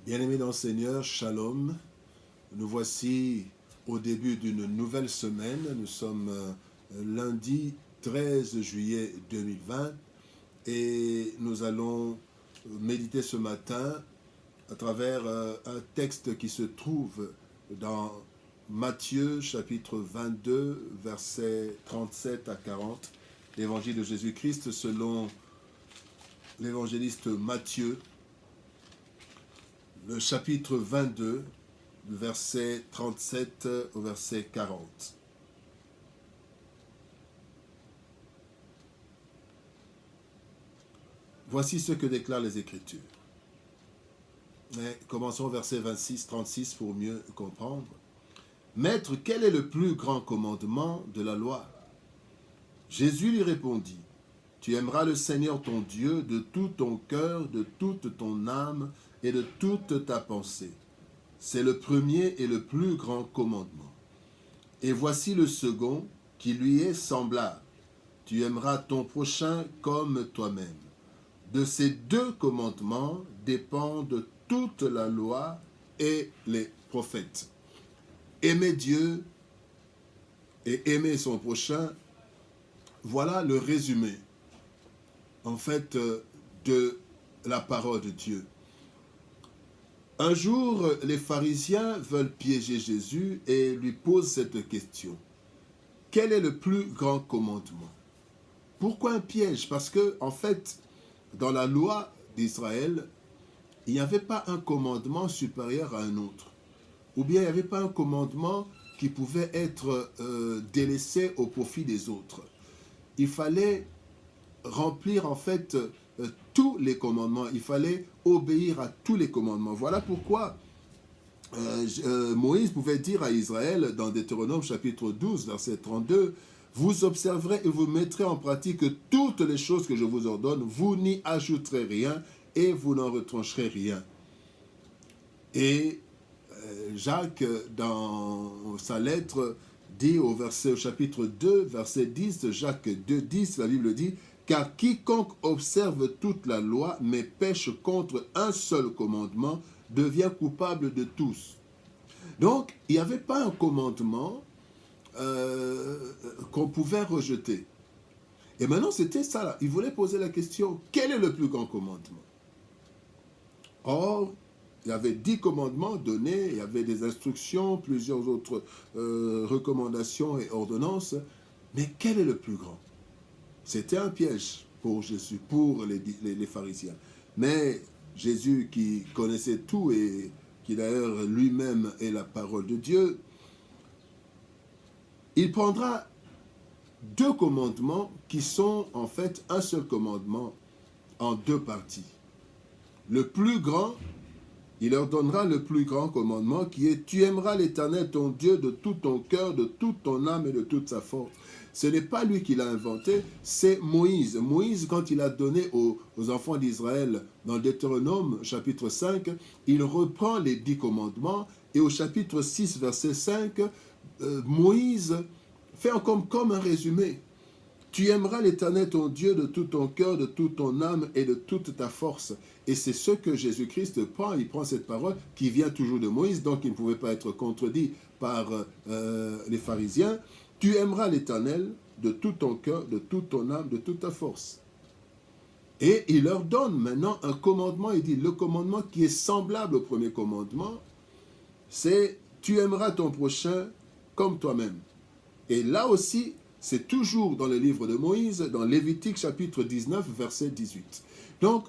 Bien-aimés dans le Seigneur, Shalom. Nous voici au début d'une nouvelle semaine. Nous sommes lundi 13 juillet 2020 et nous allons méditer ce matin à travers un texte qui se trouve dans Matthieu chapitre 22 versets 37 à 40. L'évangile de Jésus-Christ selon l'évangéliste Matthieu, le chapitre 22, verset 37 au verset 40. Voici ce que déclarent les Écritures. Mais commençons au verset 36 pour mieux comprendre. Maître, quel est le plus grand commandement de la loi? Jésus lui répondit, tu aimeras le Seigneur ton Dieu de tout ton cœur, de toute ton âme et de toute ta pensée. C'est le premier et le plus grand commandement. Et voici le second qui lui est semblable. Tu aimeras ton prochain comme toi-même. De ces deux commandements dépendent toute la loi et les prophètes. Aimer Dieu et aimer son prochain, voilà le résumé, en fait, de la parole de Dieu. Un jour, les pharisiens veulent piéger Jésus et lui posent cette question. Quel est le plus grand commandement? Pourquoi un piège? Parce que, en fait, dans la loi d'Israël, il n'y avait pas un commandement supérieur à un autre. Ou bien il n'y avait pas un commandement qui pouvait être délaissé au profit des autres. Il fallait remplir en fait tous les commandements. Il fallait obéir à tous les commandements. Voilà pourquoi Moïse pouvait dire à Israël dans Deutéronome chapitre 12, verset 32, « Vous observerez et vous mettrez en pratique toutes les choses que je vous ordonne, vous n'y ajouterez rien et vous n'en retrancherez rien. » Et Jacques, dans sa lettre, dit au chapitre 2, verset 10, Jacques 2, 10, la Bible dit, « Car quiconque observe toute la loi, mais pêche contre un seul commandement, devient coupable de tous. » Donc, il n'y avait pas un commandement qu'on pouvait rejeter. Et maintenant, c'était ça là. Il voulait poser la question, quel est le plus grand commandement? Or, il y avait 10 commandements donnés, il y avait des instructions, plusieurs autres recommandations et ordonnances. Mais quel est le plus grand? C'était un piège pour Jésus, pour les pharisiens. Mais Jésus qui connaissait tout et qui d'ailleurs lui-même est la parole de Dieu, il prendra 2 commandements qui sont en fait un seul commandement en 2 parties. Le plus grand, il leur donnera le plus grand commandement qui est « Tu aimeras l'Éternel ton Dieu de tout ton cœur, de toute ton âme et de toute sa force. » Ce n'est pas lui qui l'a inventé, c'est Moïse. Moïse, quand il a donné aux enfants d'Israël dans Deutéronome chapitre 5, il reprend les 10 commandements et au chapitre 6, verset 5, Moïse fait comme un résumé. Tu aimeras l'Éternel ton Dieu de tout ton cœur, de toute ton âme et de toute ta force. Et c'est ce que Jésus-Christ prend. Il prend cette parole qui vient toujours de Moïse, donc il ne pouvait pas être contredit par les pharisiens. Tu aimeras l'Éternel de tout ton cœur, de toute ton âme, de toute ta force. Et il leur donne maintenant un commandement. Il dit, le commandement qui est semblable au premier commandement, c'est tu aimeras ton prochain comme toi-même. Et là aussi, c'est toujours dans le livre de Moïse, dans Lévitique chapitre 19, verset 18. Donc,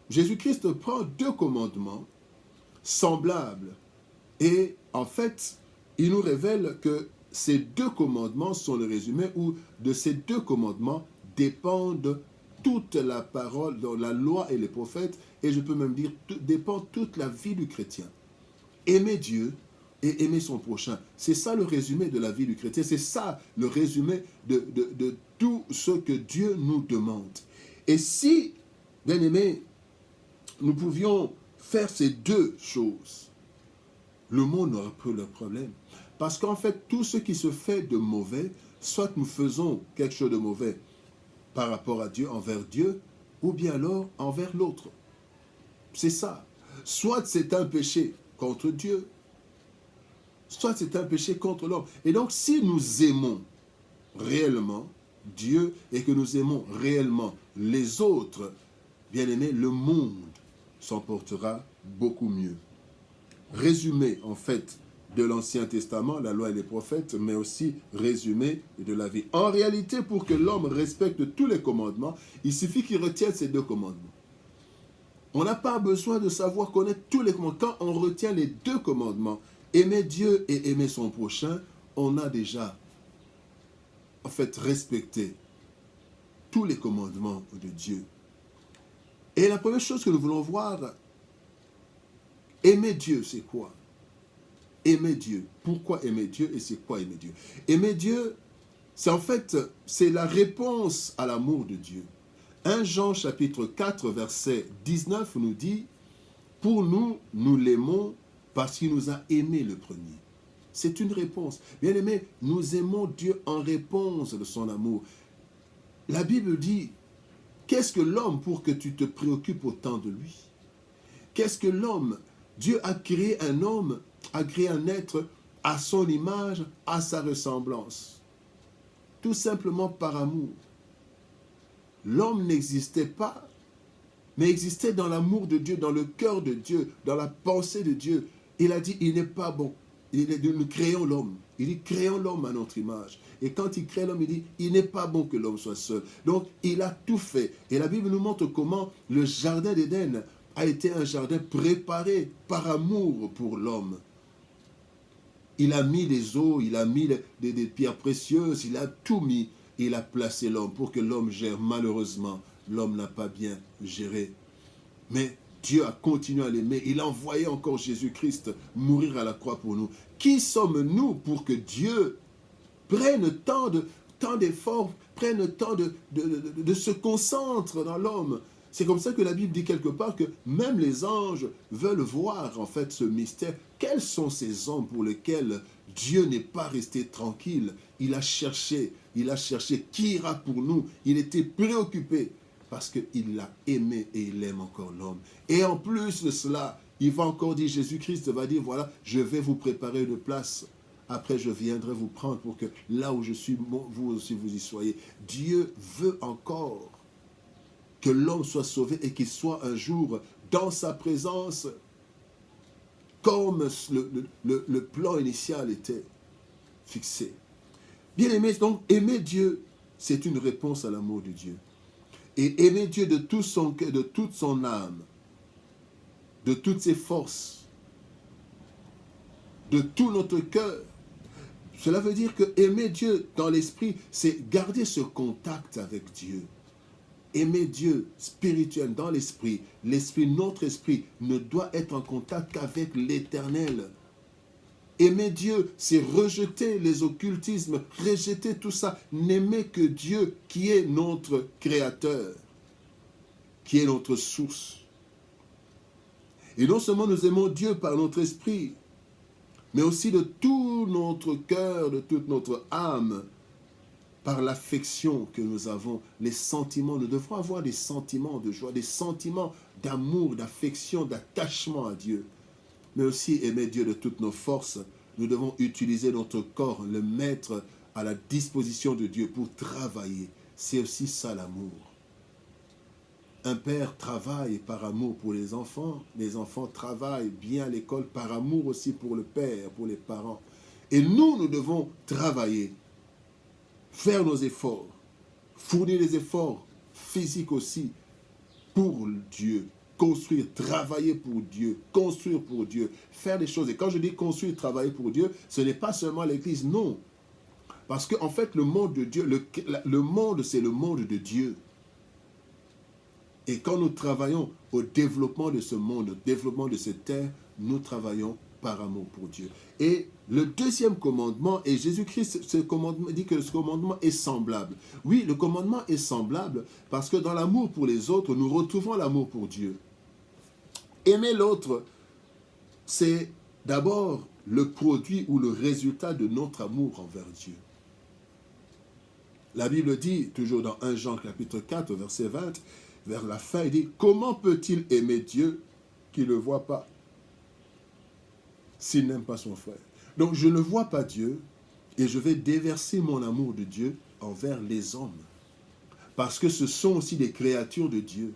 Jésus-Christ prend 2 commandements semblables. Et en fait, il nous révèle que ces 2 commandements sont le résumé où de ces 2 commandements dépendent toute la parole, dans la loi et les prophètes, et je peux même dire, dépend toute la vie du chrétien. Aimer Dieu et aimer son prochain. C'est ça le résumé de la vie du chrétien. C'est ça le résumé de tout ce que Dieu nous demande. Et si, bien aimés, nous pouvions faire ces 2 choses, le monde n'aurait plus le problème. Parce qu'en fait, tout ce qui se fait de mauvais, soit nous faisons quelque chose de mauvais par rapport à Dieu, envers Dieu, ou bien alors envers l'autre. C'est ça. soit c'est un péché contre Dieu, soit c'est un péché contre l'homme. Et donc, si nous aimons réellement Dieu et que nous aimons réellement les autres, bien aimés, le monde s'en portera beaucoup mieux. Résumé, en fait, de l'Ancien Testament, la loi et les prophètes, mais aussi résumé de la vie. En réalité, pour que l'homme respecte tous les commandements, il suffit qu'il retienne ces 2 commandements. On n'a pas besoin de savoir connaître tous les commandements. Quand on retient les 2 commandements, aimer Dieu et aimer son prochain, on a déjà, en fait, respecté tous les commandements de Dieu. Et la première chose que nous voulons voir, aimer Dieu, c'est quoi? Aimer Dieu. Pourquoi aimer Dieu et c'est quoi aimer Dieu? Aimer Dieu, c'est en fait, c'est la réponse à l'amour de Dieu. 1 Jean chapitre 4 verset 19 nous dit, pour nous, nous l'aimons parce qu'il nous a aimés le premier. C'est une réponse. Bien aimé, nous aimons Dieu en réponse de son amour. La Bible dit, qu'est-ce que l'homme pour que tu te préoccupes autant de lui? Qu'est-ce que l'homme? Dieu a créé un homme, a créé un être à son image, à sa ressemblance. Tout simplement par amour. L'homme n'existait pas, mais existait dans l'amour de Dieu, dans le cœur de Dieu, dans la pensée de Dieu. Il a dit, il n'est pas bon. Nous créons l'homme. Il dit, créons l'homme à notre image. Et quand il crée l'homme, il dit, il n'est pas bon que l'homme soit seul. Donc, il a tout fait. Et la Bible nous montre comment le jardin d'Éden a été un jardin préparé par amour pour l'homme. Il a mis les eaux, il a mis des pierres précieuses, il a tout mis. Il a placé l'homme pour que l'homme gère. Malheureusement, l'homme n'a pas bien géré. Mais Dieu a continué à l'aimer. Il a envoyé encore Jésus-Christ mourir à la croix pour nous. Qui sommes-nous pour que Dieu prenne tant d'efforts, prenne tant de se concentre dans l'homme? C'est comme ça que la Bible dit quelque part que même les anges veulent voir en fait ce mystère. Quels sont ces hommes pour lesquels Dieu n'est pas resté tranquille? Il a cherché qui ira pour nous. Il était préoccupé parce qu'il l'a aimé et il aime encore l'homme. Et en plus de cela, il va encore dire, Jésus-Christ va dire, voilà, je vais vous préparer une place. Après, je viendrai vous prendre pour que là où je suis, vous aussi vous y soyez. Dieu veut encore que l'homme soit sauvé et qu'il soit un jour dans sa présence comme le plan initial était fixé. Bien aimé, donc aimer Dieu, c'est une réponse à l'amour de Dieu. Et aimer Dieu de tout son cœur, de toute son âme, de toutes ses forces, de tout notre cœur. Cela veut dire que aimer Dieu dans l'esprit, c'est garder ce contact avec Dieu. Aimer Dieu spirituel dans l'esprit, notre esprit ne doit être en contact qu'avec l'Éternel. Aimer Dieu, c'est rejeter les occultismes, rejeter tout ça, n'aimer que Dieu qui est notre Créateur, qui est notre source. Et non seulement nous aimons Dieu par notre esprit, mais aussi de tout notre cœur, de toute notre âme, par l'affection que nous avons, les sentiments. Nous devons avoir des sentiments de joie, des sentiments d'amour, d'affection, d'attachement à Dieu. Mais aussi aimer Dieu de toutes nos forces. Nous devons utiliser notre corps, le mettre à la disposition de Dieu pour travailler. C'est aussi ça l'amour. Un père travaille par amour pour les enfants travaillent bien à l'école par amour aussi pour le père, pour les parents. Et nous devons travailler, faire nos efforts, fournir des efforts physiques aussi pour Dieu, construire, travailler pour Dieu, construire pour Dieu, faire des choses. Et quand je dis construire, travailler pour Dieu, ce n'est pas seulement l'église, non. Parce qu'en fait, le monde de Dieu, le monde, c'est le monde de Dieu. Et quand nous travaillons au développement de ce monde, au développement de cette terre, nous travaillons par amour pour Dieu. Et le deuxième commandement, et Jésus-Christ dit que ce commandement est semblable. Oui, le commandement est semblable parce que dans l'amour pour les autres, nous retrouvons l'amour pour Dieu. Aimer l'autre, c'est d'abord le produit ou le résultat de notre amour envers Dieu. La Bible dit, toujours dans 1 Jean chapitre 4, verset 20, vers la fin, il dit, comment peut-il aimer Dieu qui ne le voit pas s'il n'aime pas son frère. Donc je ne vois pas Dieu et je vais déverser mon amour de Dieu envers les hommes. Parce que ce sont aussi des créatures de Dieu.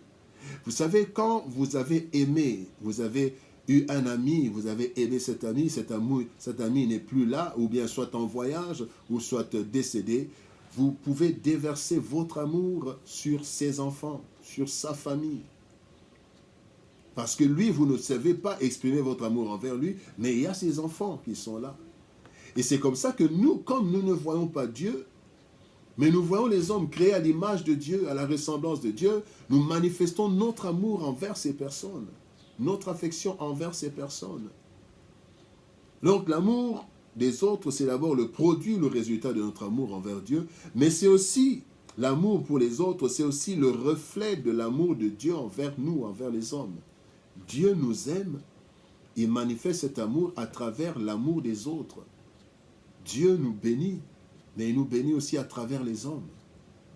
Vous savez, quand vous avez aimé, vous avez eu un ami, vous avez aimé cet ami n'est plus là, ou bien soit en voyage, ou soit décédé, vous pouvez déverser votre amour sur ses enfants, sur sa famille. Parce que lui, vous ne savez pas exprimer votre amour envers lui, mais il y a ses enfants qui sont là. Et c'est comme ça que nous, comme nous ne voyons pas Dieu, mais nous voyons les hommes créés à l'image de Dieu, à la ressemblance de Dieu, nous manifestons notre amour envers ces personnes, notre affection envers ces personnes. Donc l'amour des autres, c'est d'abord le produit, le résultat de notre amour envers Dieu, mais c'est aussi, l'amour pour les autres, c'est aussi le reflet de l'amour de Dieu envers nous, envers les hommes. Dieu nous aime, il manifeste cet amour à travers l'amour des autres. Dieu nous bénit, mais il nous bénit aussi à travers les hommes.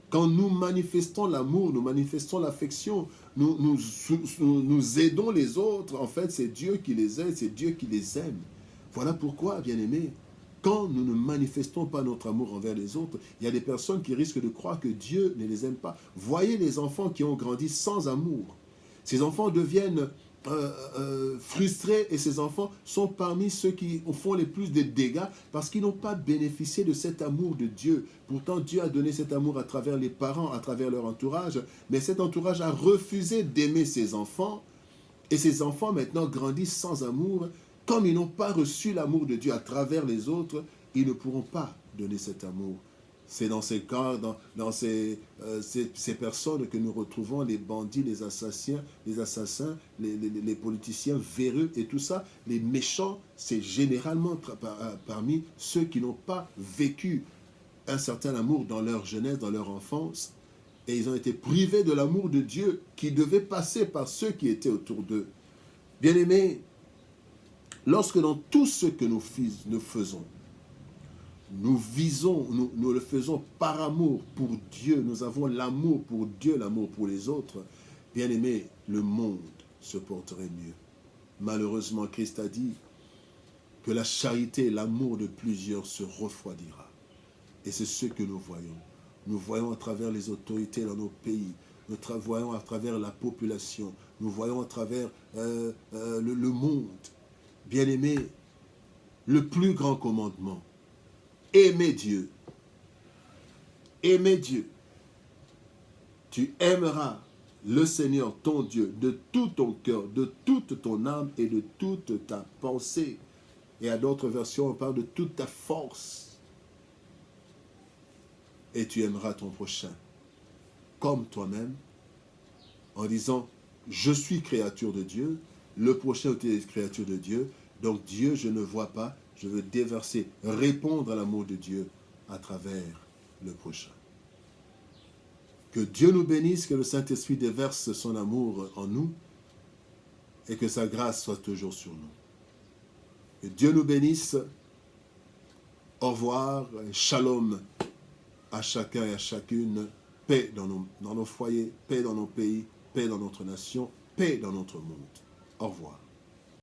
Quand nous manifestons l'amour, nous manifestons l'affection, nous aidons les autres, en fait, c'est Dieu qui les aide, c'est Dieu qui les aime. Voilà pourquoi, bien-aimés, quand nous ne manifestons pas notre amour envers les autres, il y a des personnes qui risquent de croire que Dieu ne les aime pas. Voyez les enfants qui ont grandi sans amour. Ces enfants deviennent frustrés et ces enfants sont parmi ceux qui font les plus de dégâts parce qu'ils n'ont pas bénéficié de cet amour de Dieu. Pourtant, Dieu a donné cet amour à travers les parents, à travers leur entourage, mais cet entourage a refusé d'aimer ses enfants et ces enfants maintenant grandissent sans amour. Comme ils n'ont pas reçu l'amour de Dieu à travers les autres, ils ne pourront pas donner cet amour. C'est dans ces cas, dans ces personnes que nous retrouvons les bandits, les assassins, les politiciens véreux et tout ça. Les méchants, c'est généralement parmi ceux qui n'ont pas vécu un certain amour dans leur jeunesse, dans leur enfance. Et ils ont été privés de l'amour de Dieu qui devait passer par ceux qui étaient autour d'eux. Bien-aimés, lorsque dans tout ce que nous faisons, nous le faisons par amour pour Dieu. Nous avons l'amour pour Dieu, l'amour pour les autres. Bien aimé, le monde se porterait mieux. Malheureusement, Christ a dit que la charité et l'amour de plusieurs se refroidira. Et c'est ce que nous voyons. Nous voyons à travers les autorités dans nos pays. Nous voyons à travers la population. Nous voyons à travers le monde. Bien aimé, le plus grand commandement, aimer Dieu. Aimer Dieu. Tu aimeras le Seigneur, ton Dieu, de tout ton cœur, de toute ton âme et de toute ta pensée. Et à d'autres versions, on parle de toute ta force. Et tu aimeras ton prochain comme toi-même, en disant, je suis créature de Dieu, le prochain est créature de Dieu, donc Dieu, je ne vois pas, je veux déverser, répondre à l'amour de Dieu à travers le prochain. Que Dieu nous bénisse, que le Saint-Esprit déverse son amour en nous et que sa grâce soit toujours sur nous. Que Dieu nous bénisse. Au revoir, shalom à chacun et à chacune. Paix dans nos foyers, paix dans nos pays, paix dans notre nation, paix dans notre monde. Au revoir.